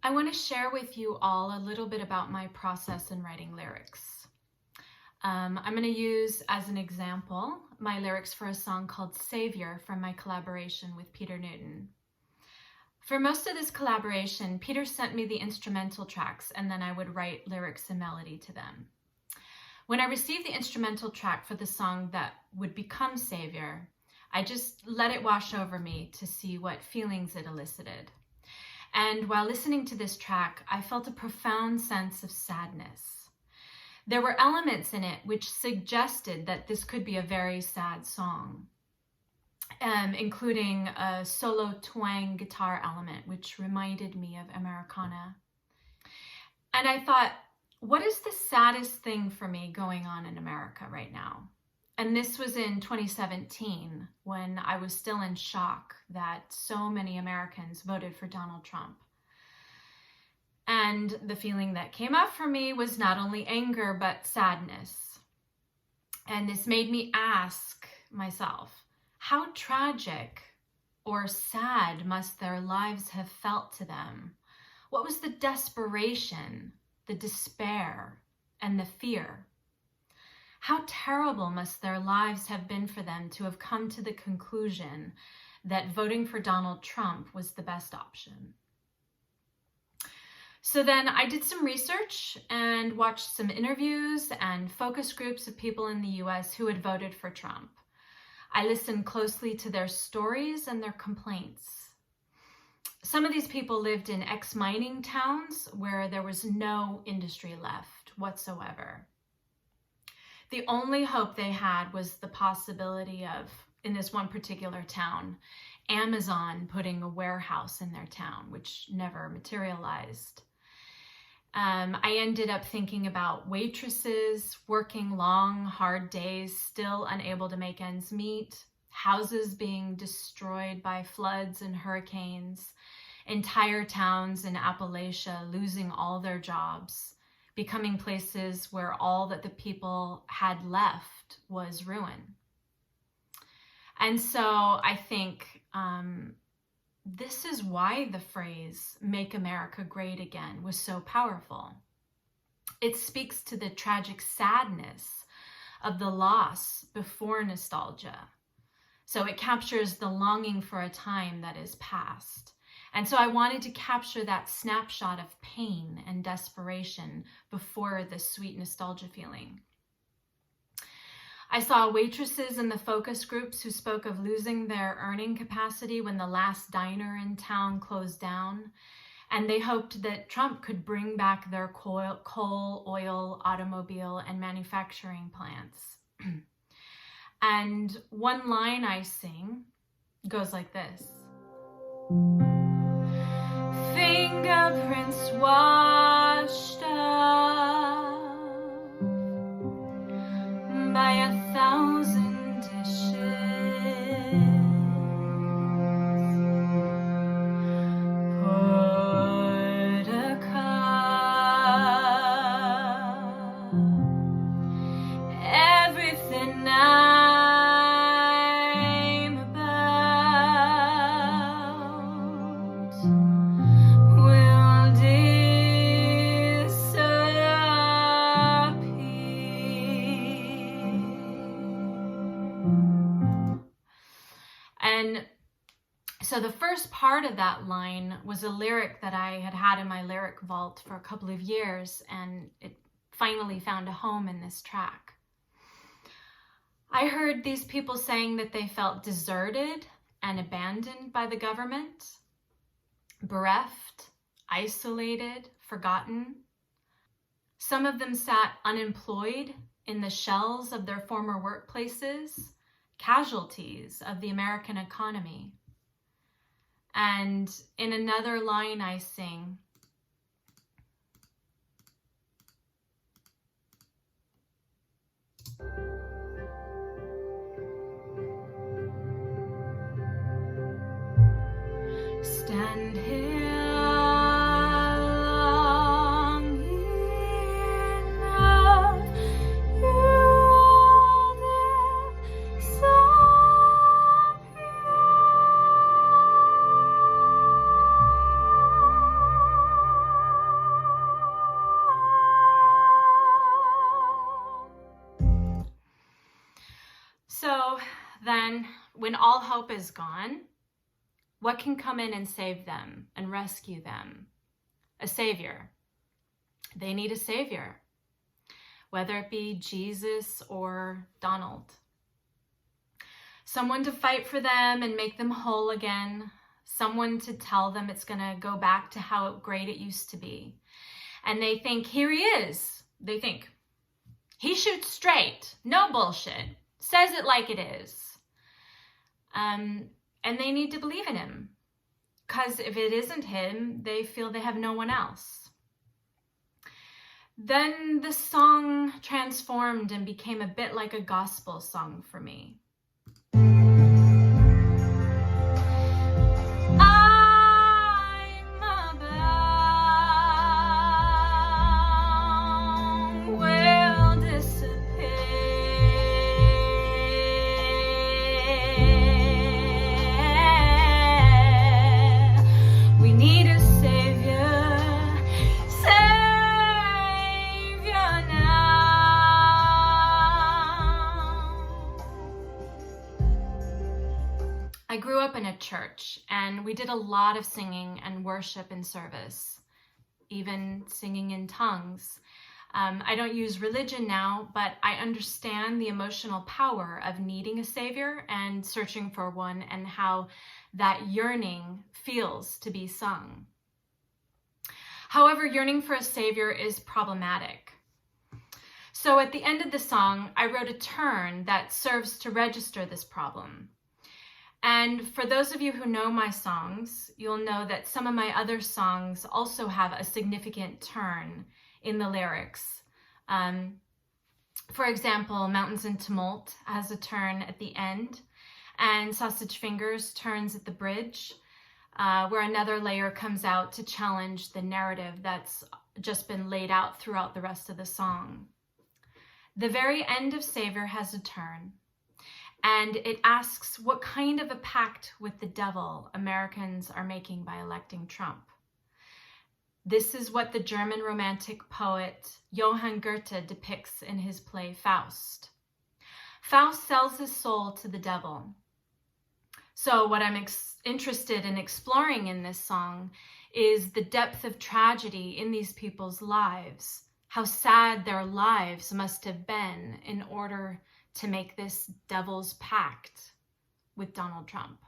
I want to share with you all a little bit about my process in writing lyrics. I'm going to use as an example my lyrics for a song called Savior from my collaboration with Pieter Nooten. For most of this collaboration, Pieter sent me the instrumental tracks and then I would write lyrics and melody to them. When I received the instrumental track for the song that would become Savior, I just let it wash over me to see what feelings it elicited. And while listening to this track, I felt a profound sense of sadness. There were elements in it which suggested that this could be a very sad song, including a solo twang guitar element, which reminded me of Americana. And I thought, what is the saddest thing for me going on in America right now? And this was in 2017, when I was still in shock that so many Americans voted for Donald Trump. And the feeling that came up for me was not only anger, but sadness. And this made me ask myself, how tragic or sad must their lives have felt to them? What was the desperation, the despair, and the fear? How terrible must their lives have been for them to have come to the conclusion that voting for Donald Trump was the best option? So then I did some research and watched some interviews and focus groups of people in the US who had voted for Trump. I listened closely to their stories and their complaints. Some of these people lived in ex-mining towns where there was no industry left whatsoever. The only hope they had was the possibility of, in this one particular town, Amazon putting a warehouse in their town, which never materialized. I ended up thinking about waitresses working long, hard days, still unable to make ends meet, houses being destroyed by floods and hurricanes, entire towns in Appalachia losing all their jobs, becoming places where all that the people had left was ruin. And so I think this is why the phrase "Make America Great Again" was so powerful. It speaks to the tragic sadness of the loss before nostalgia. So it captures the longing for a time that is past. And so I wanted to capture that snapshot of pain and desperation before the sweet nostalgia feeling. I saw waitresses in the focus groups who spoke of losing their earning capacity when the last diner in town closed down, and they hoped that Trump could bring back their coal, oil, automobile, and manufacturing plants. And one line I sing goes like this. Fingerprints washed up by 1,000 dishes, poured a cup, everything I'm about will And so the first part of that line was a lyric that I had had in my lyric vault for a couple of years, and it finally found a home in this track. I heard these people saying that they felt deserted and abandoned by the government, bereft, isolated, forgotten. Some of them sat unemployed in the shells of their former workplaces, casualties of the American economy. And in another line I sing, stand here long enough, you'll disappear. when all hope is gone, what can come in and save them and rescue them? A savior. They need a savior, whether it be Jesus or Donald. Someone to fight for them and make them whole again. Someone to tell them it's going to go back to how great it used to be. And they think, here he is. They think, he shoots straight, no bullshit, says it like it is. And they need to believe in him. Because if it isn't him, they feel they have no one else. Then the song transformed and became a bit like a gospel song for me. I grew up in a church, and we did a lot of singing and worship and service, even singing in tongues. I don't use religion now, but I understand the emotional power of needing a savior and searching for one, and how that yearning feels to be sung. However, yearning for a savior is problematic. So at the end of the song, I wrote a turn that serves to register this problem. And for those of you who know my songs, you'll know that some of my other songs also have a significant turn in the lyrics. For example, Mountains in Tumult has a turn at the end, and Sausage Fingers turns at the bridge, where another layer comes out to challenge the narrative that's just been laid out throughout the rest of the song. The very end of Savior has a turn. And it asks what kind of a pact with the devil Americans are making by electing Trump. This is what the German Romantic poet Johann Goethe depicts in his play Faust. Faust sells his soul to the devil. So what I'm interested in exploring in this song is the depth of tragedy in these people's lives, how sad their lives must have been in order to make this devil's pact with Donald Trump.